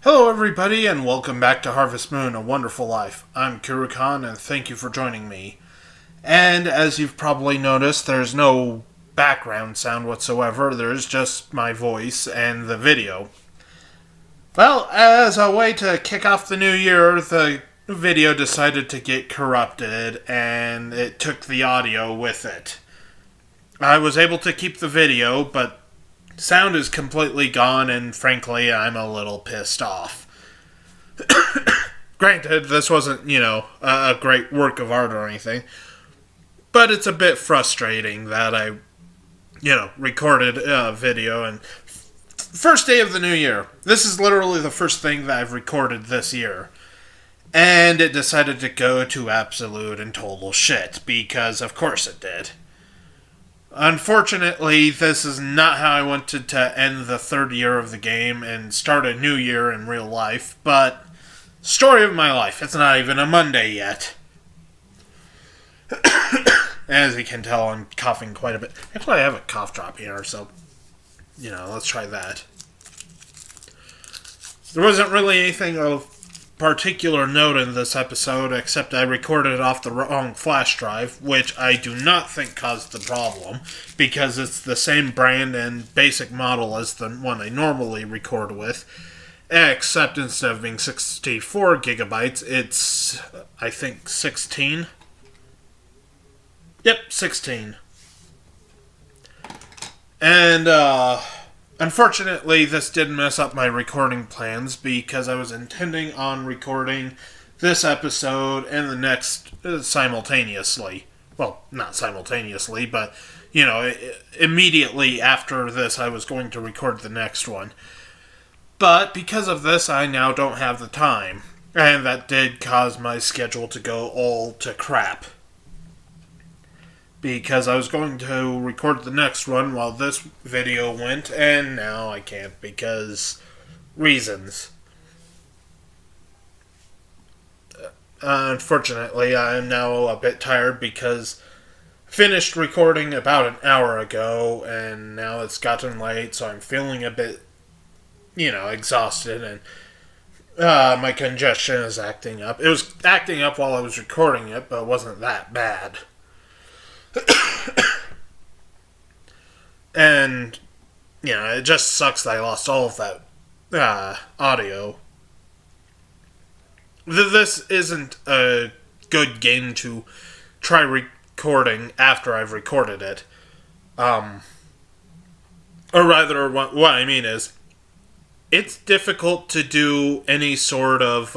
Hello everybody and welcome back to Harvest Moon, A Wonderful Life. I'm Kurukan and thank you for joining me. And as you've probably noticed, there's no background sound whatsoever, there's just my voice and the video. Well, as a way to kick off the new year, the video decided to get corrupted and it took the audio with it. I was able to keep the video, but sound is completely gone, and frankly, I'm a little pissed off. Granted, this wasn't, a great work of art or anything, but it's a bit frustrating that I, recorded a video and first day of the new year. This is literally the first thing that I've recorded this year. And it decided to go to absolute and total shit, because of course it did. Unfortunately, this is not how I wanted to end the third year of the game and start a new year in real life, but story of my life. It's not even a Monday yet. As you can tell, I'm coughing quite a bit. Actually, I have a cough drop here, so, let's try that. There wasn't really anything of particular note in this episode, except I recorded it off the wrong flash drive, which I do not think caused the problem, because it's the same brand and basic model as the one I normally record with, except instead of being 64 gigabytes, it's, I think, 16. Yep, 16. And, unfortunately, this did mess up my recording plans because I was intending on recording this episode and the next simultaneously. Well, not simultaneously, but, immediately after this I was going to record the next one. But because of this, I now don't have the time. And that did cause my schedule to go all to crap. Because I was going to record the next one while this video went, and now I can't because reasons. Unfortunately, I am now a bit tired because I finished recording about an hour ago, and now it's gotten late, so I'm feeling a bit, exhausted, and my congestion is acting up. It was acting up while I was recording it, but it wasn't that bad. And, it just sucks that I lost all of that audio. This isn't a good game to try recording after I've recorded it. Or rather, what I mean is, it's difficult to do any sort of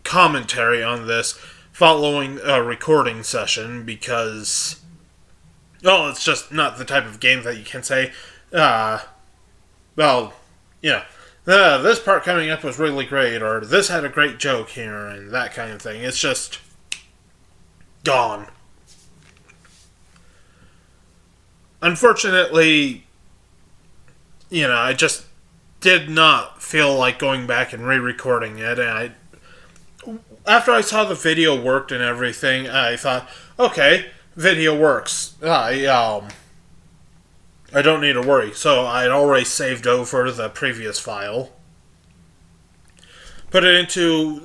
commentary on this following a recording session because, it's just not the type of game that you can say, this part coming up was really great, or this had a great joke here, and that kind of thing. It's just gone. Unfortunately, I just did not feel like going back and re-recording it, and after I saw the video worked and everything, I thought, okay, video works. I don't need to worry. So I'd already saved over the previous file. Put it into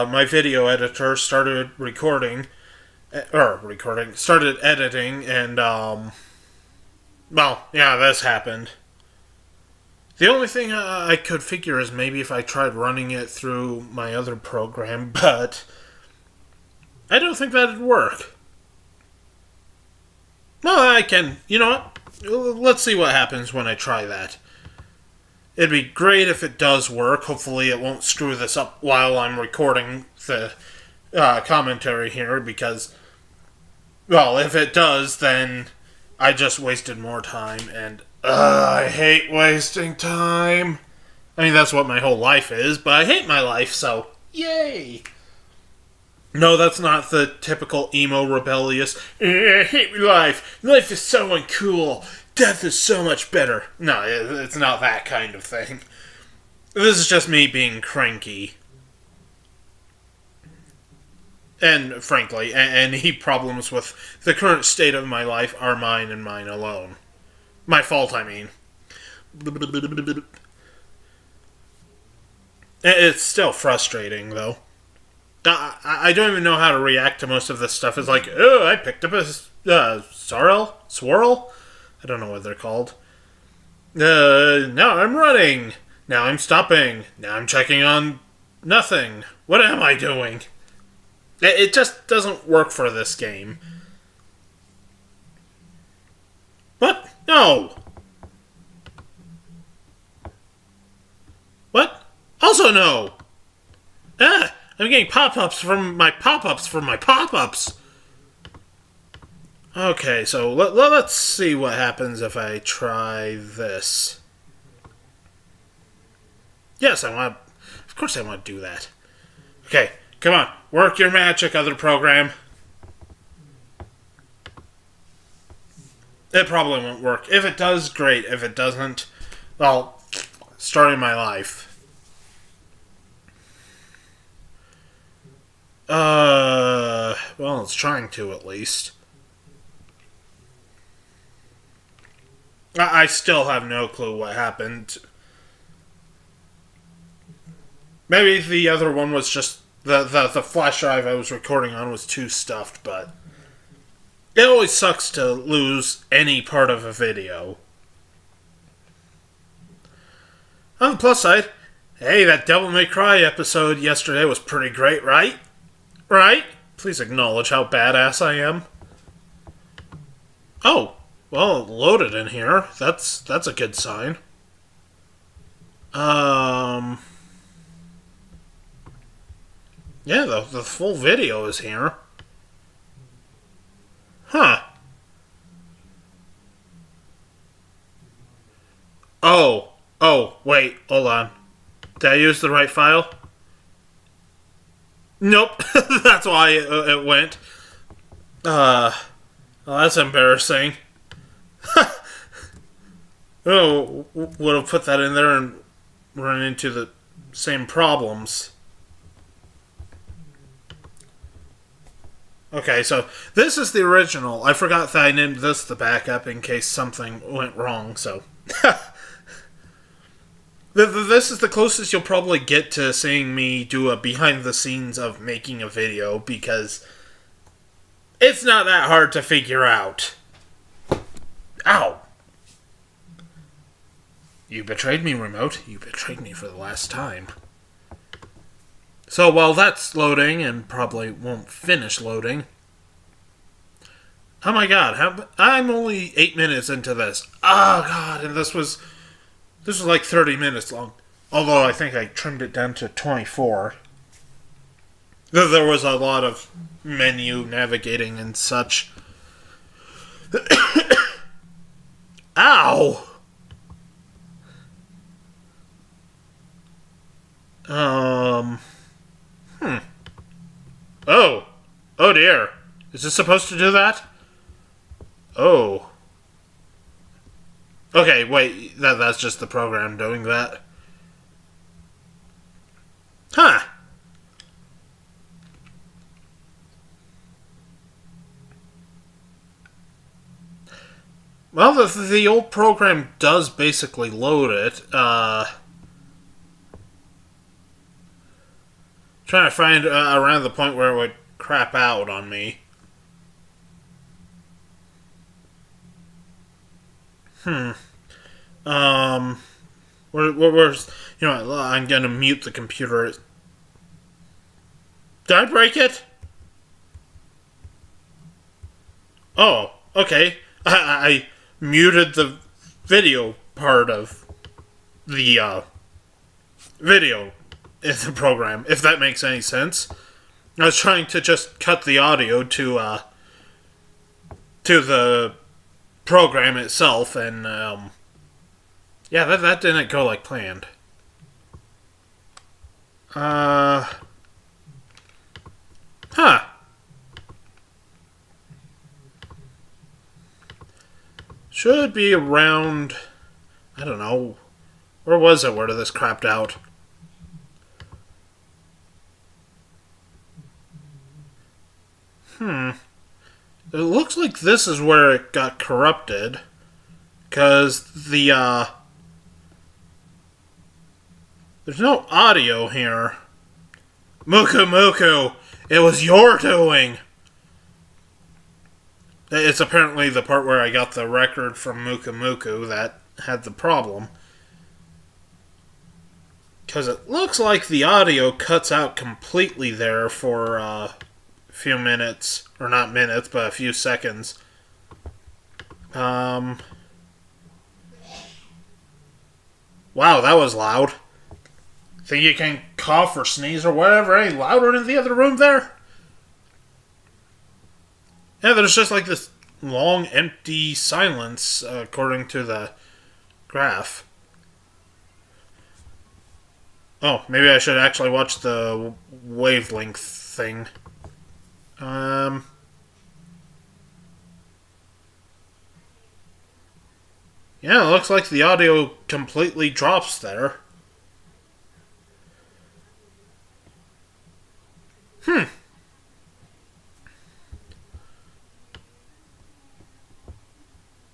my video editor, started started editing, and, this happened. The only thing I could figure is maybe if I tried running it through my other program, but I don't think that'd work. Well, I can. You know what? Let's see what happens when I try that. It'd be great if it does work. Hopefully it won't screw this up while I'm recording the commentary here, because, if it does, then I just wasted more time, and I hate wasting time. I mean, that's what my whole life is, but I hate my life, so yay! No, that's not the typical emo rebellious, I hate my life, life is so uncool, death is so much better. No, it's not that kind of thing. This is just me being cranky. And, frankly, any problems with the current state of my life are mine and mine alone. My fault, I mean. It's still frustrating, though. I don't even know how to react to most of this stuff. It's like, oh, I picked up a swirl? I don't know what they're called. Now I'm running. Now I'm stopping. Now I'm checking on nothing. What am I doing? It just doesn't work for this game. What? No. What? Also no. Ah, I'm getting pop-ups from my pop-ups from my pop-ups. Okay, so let's see what happens if I try this. Yes, I want. Of course, I want to do that. Okay, come on, work your magic, other program. It probably won't work. If it does, great. If it doesn't, well, starting my life. Well, it's trying to at least. I still have no clue what happened. Maybe the other one was just the flash drive I was recording on was too stuffed, but it always sucks to lose any part of a video. On the plus side, hey, that Devil May Cry episode yesterday was pretty great, right? Right? Please acknowledge how badass I am. Oh, well, it loaded in here. That's a good sign. Yeah, the full video is here. Huh. Oh, wait, hold on. Did I use the right file? Nope, that's why it went. Well, that's embarrassing. Oh, would have put that in there and run into the same problems. Okay, so this is the original. I forgot that I named this the backup in case something went wrong, so. This is the closest you'll probably get to seeing me do a behind the scenes of making a video, because it's not that hard to figure out. Ow! You betrayed me, remote. You betrayed me for the last time. So while that's loading, and probably won't finish loading. Oh my god, I'm only 8 minutes into this. Oh god, and this was like 30 minutes long. Although I think I trimmed it down to 24. There was a lot of menu navigating and such. Ow! Oh. Oh dear. Is this supposed to do that? Oh. Okay, wait. That's just the program doing that. Huh. Well, the old program does basically load it. Trying to find around the point where it would crap out on me. Where's, you know, I'm gonna mute the computer. Did I break it? Oh, okay. I muted the video part of the video in the program, if that makes any sense. I was trying to just cut the audio to the program itself, and yeah, that didn't go like planned. Huh. Should be around, I don't know, where was it where this crapped out? It looks like this is where it got corrupted, because the There's no audio here. Muku Muku, it was your doing. It's apparently the part where I got the record from Muku Muku that had the problem. Because it looks like the audio cuts out completely there for a few minutes. Or not minutes, but a few seconds. Wow, that was loud. Think you can cough or sneeze or whatever any louder in the other room there? Yeah, there's just like this long, empty silence, according to the graph. Oh, maybe I should actually watch the wavelength thing. Yeah, it looks like the audio completely drops there.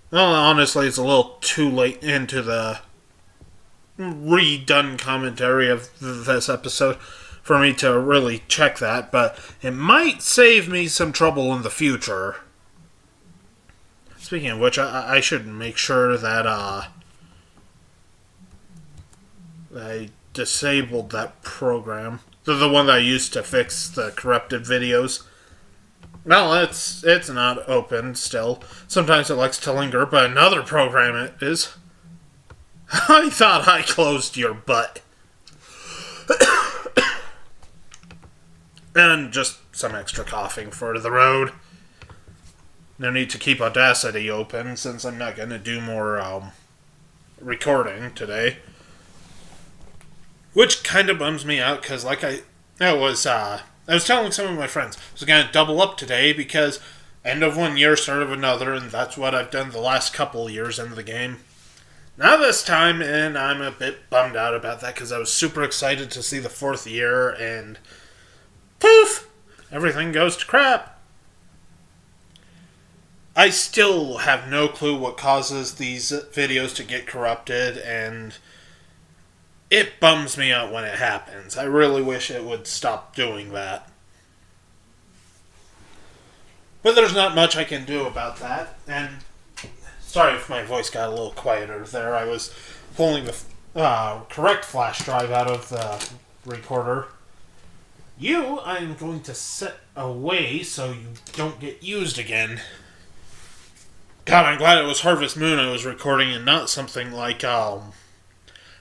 Well, honestly, it's a little too late into the redone commentary of this episode for me to really check that, but it might save me some trouble in the future. Speaking of which, I should make sure that I disabled that program. The one that I used to fix the corrupted videos. Well, it's not open still. Sometimes it likes to linger, but another program it is. I thought I closed your butt. And just some extra coughing for the road. No need to keep Audacity open since I'm not going to do more recording today. Which kind of bums me out because I was telling some of my friends I was going to double up today because end of one year, start of another, and that's what I've done the last couple years in the game. Not this time, and I'm a bit bummed out about that because I was super excited to see the fourth year, and poof! Everything goes to crap. I still have no clue what causes these videos to get corrupted, and it bums me out when it happens. I really wish it would stop doing that. But there's not much I can do about that, and sorry if my voice got a little quieter there. I was pulling the correct flash drive out of the recorder. You, I'm going to set away so you don't get used again. God, I'm glad it was Harvest Moon I was recording and not something like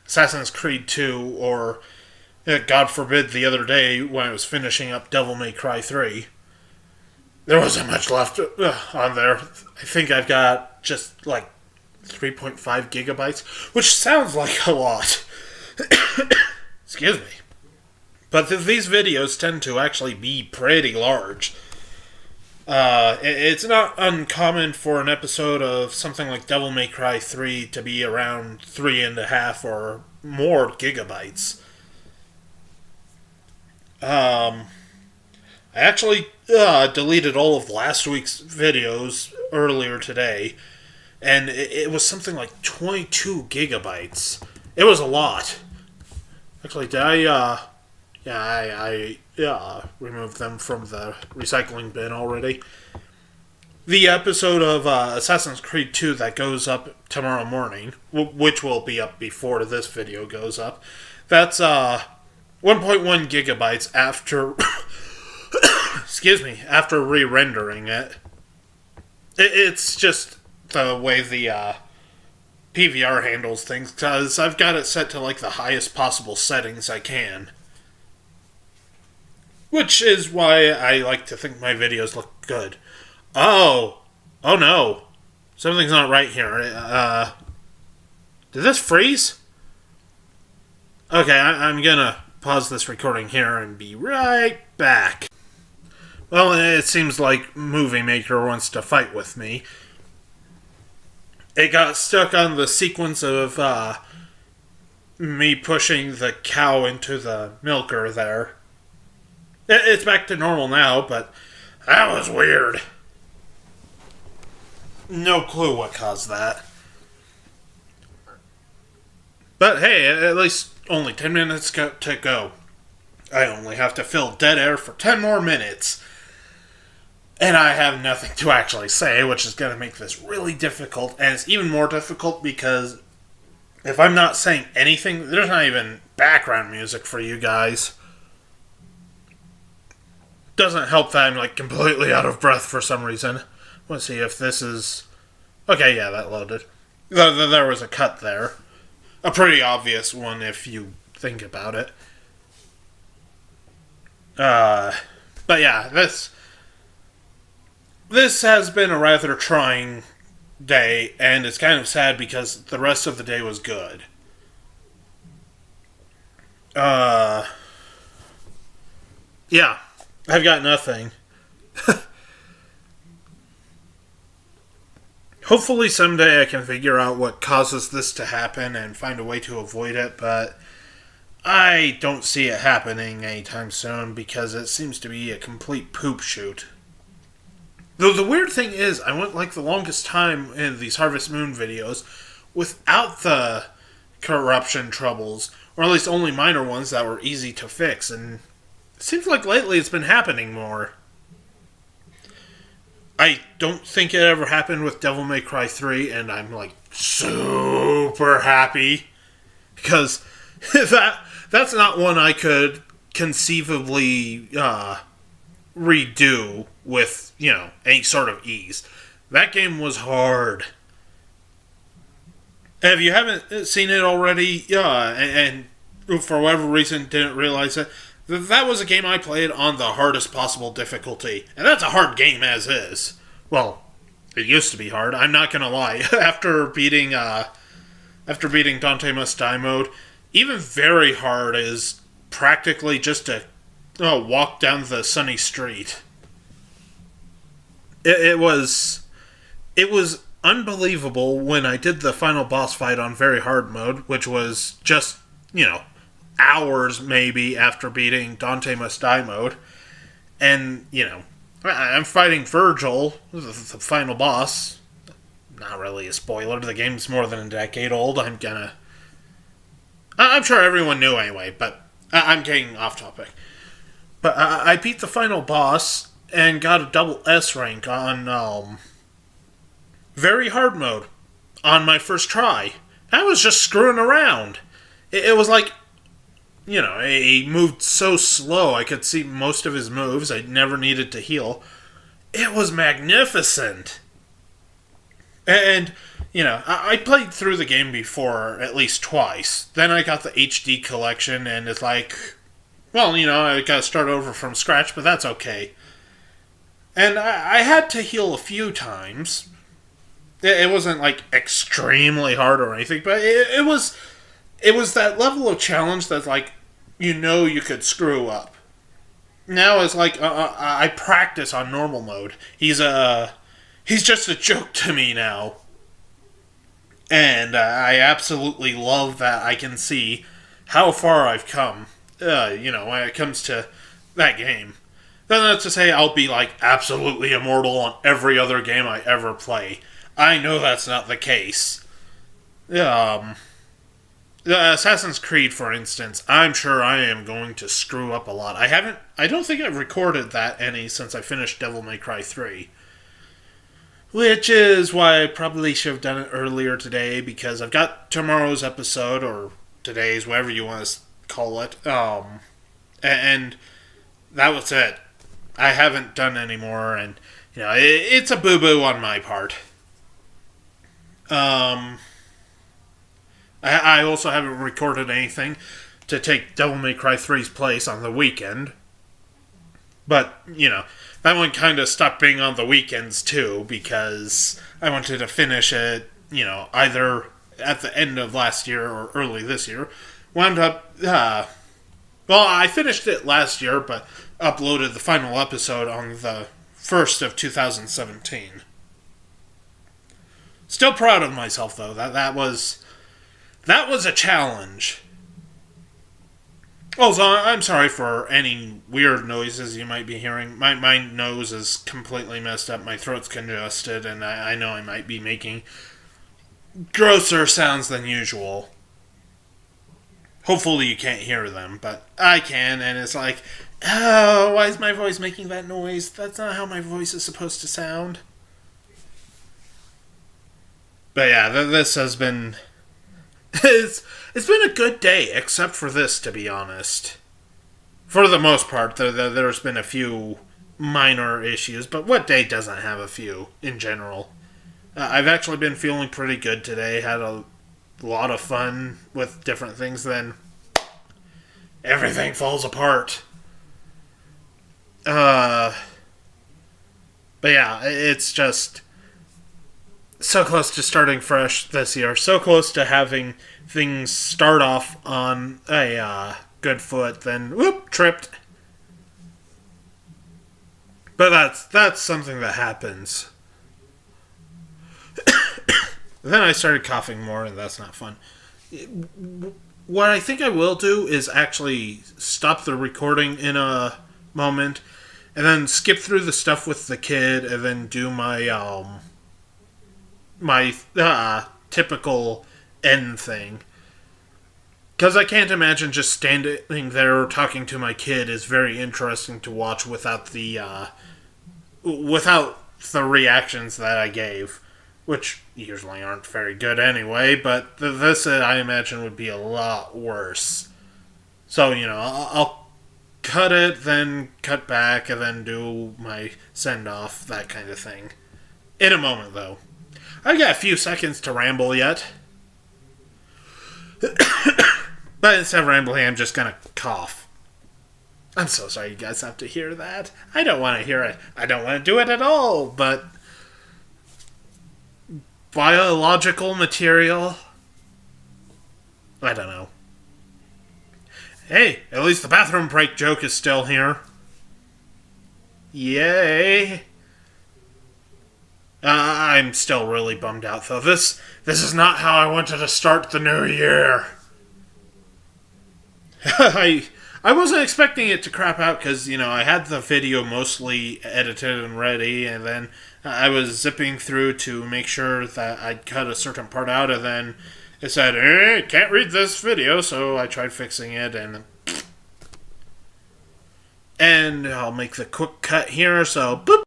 Assassin's Creed 2 or, God forbid, the other day when I was finishing up Devil May Cry 3. There wasn't much left on there. I think I've got just like 3.5 gigabytes, which sounds like a lot. Excuse me. But these videos tend to actually be pretty large. It's not uncommon for an episode of something like Devil May Cry 3 to be around 3.5 or more gigabytes. I actually deleted all of last week's videos earlier today, and it was something like 22 gigabytes. It was a lot. Actually, did I removed them from the recycling bin already. The episode of Assassin's Creed 2 that goes up tomorrow morning, which will be up before this video goes up, that's 1.1 gigabytes after excuse me, after re-rendering it. It's just the way the PVR handles things, because I've got it set to like the highest possible settings I can. Which is why I like to think my videos look good. Oh no. Something's not right here. Did this freeze? Okay, I'm gonna pause this recording here and be right back. Well, it seems like Movie Maker wants to fight with me. It got stuck on the sequence of me pushing the cow into the milker there. It's back to normal now, but that was weird. No clue what caused that. But hey, at least only 10 minutes to go. I only have to fill dead air for 10 more minutes. And I have nothing to actually say, which is going to make this really difficult. And it's even more difficult because if I'm not saying anything, there's not even background music for you guys. Doesn't help that I'm like completely out of breath for some reason. Let's see if this is... Okay, yeah, that loaded. There was a cut there. A pretty obvious one if you think about it. But yeah, this has been a rather trying day, and it's kind of sad because the rest of the day was good. Yeah, I've got nothing. Hopefully someday I can figure out what causes this to happen and find a way to avoid it, but I don't see it happening anytime soon because it seems to be a complete poop shoot. Though the weird thing is, I went like the longest time in these Harvest Moon videos without the corruption troubles, or at least only minor ones that were easy to fix, and it seems like lately it's been happening more. I don't think it ever happened with Devil May Cry 3, and I'm like super happy because that's not one I could conceivably redo with, any sort of ease. That game was hard. If you haven't seen it already, and for whatever reason didn't realize it, that was a game I played on the hardest possible difficulty. And that's a hard game as is. Well, it used to be hard, I'm not gonna lie. After beating Dante Must Die mode, even very hard is practically just to walk down the sunny street. It was unbelievable when I did the final boss fight on very hard mode, which was just, hours maybe after beating Dante Must Die mode. And, I'm fighting Virgil, the final boss. Not really a spoiler, the game's more than a decade old. I'm sure everyone knew anyway, but I'm getting off topic. But I beat the final boss and got a double S rank on very hard mode on my first try. I was just screwing around. It was like, he moved so slow I could see most of his moves. I never needed to heal. It was magnificent. And, I played through the game before at least twice. Then I got the HD collection, and it's like, well, I gotta start over from scratch, but that's okay. And I had to heal a few times. It wasn't, like, extremely hard or anything, but it was that level of challenge that's like, you could screw up. Now it's like, I practice on normal mode. He's just a joke to me now. And I absolutely love that I can see how far I've come, when it comes to that game. Then that's to say I'll be, like, absolutely immortal on every other game I ever play. I know that's not the case. Assassin's Creed, for instance, I'm sure I am going to screw up a lot. I don't think I've recorded that any since I finished Devil May Cry 3. Which is why I probably should have done it earlier today, because I've got tomorrow's episode, or today's, whatever you want to call it, and that was it. I haven't done any more, and, it's a boo-boo on my part. I also haven't recorded anything to take Devil May Cry 3's place on the weekend. But, that one kind of stopped being on the weekends too, because I wanted to finish it, either at the end of last year or early this year. Wound up, I finished it last year, but uploaded the final episode on the 1st of 2017. Still proud of myself, though. That was a challenge. Also, I'm sorry for any weird noises you might be hearing. My nose is completely messed up. My throat's congested, and I know I might be making grosser sounds than usual. Hopefully you can't hear them, but I can, and it's like, oh, why is my voice making that noise? That's not how my voice is supposed to sound. But yeah, this has been... it's been a good day, except for this, to be honest. For the most part, there's been a few minor issues, but what day doesn't have a few, in general? I've actually been feeling pretty good today, had a lot of fun with different things, then everything falls apart. But yeah, it's just so close to starting fresh this year. So close to having things start off on a good foot, then whoop, tripped. But that's something that happens. Then I started coughing more, and that's not fun. What I think I will do is actually stop the recording in a moment, and then skip through the stuff with the kid, and then do my typical end thing. Because I can't imagine just standing there talking to my kid is very interesting to watch without the reactions that I gave, which usually aren't very good anyway, but this, I imagine, would be a lot worse. So, I'll cut it, then cut back, and then do my send-off, that kind of thing. In a moment, though. I've got a few seconds to ramble yet. But instead of rambling, I'm just gonna cough. I'm so sorry you guys have to hear that. I don't want to hear it. I don't want to do it at all, but... biological material? I don't know. Hey, at least the bathroom break joke is still here. Yay. I'm still really bummed out, though. This is not how I wanted to start the new year. I wasn't expecting it to crap out because, I had the video mostly edited and ready, and then I was zipping through to make sure that I'd cut a certain part out, and then it said, can't read this video, so I tried fixing it, and I'll make the quick cut here, so boop,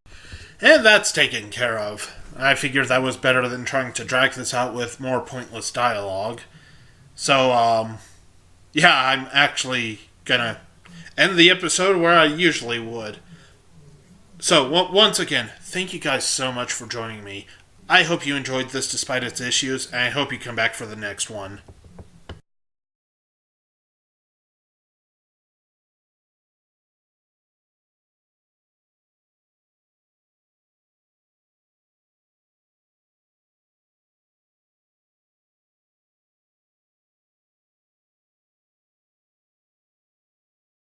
and that's taken care of. I figured that was better than trying to drag this out with more pointless dialogue. So, yeah, I'm actually gonna end the episode where I usually would. So, once again, thank you guys so much for joining me. I hope you enjoyed this despite its issues, and I hope you come back for the next one.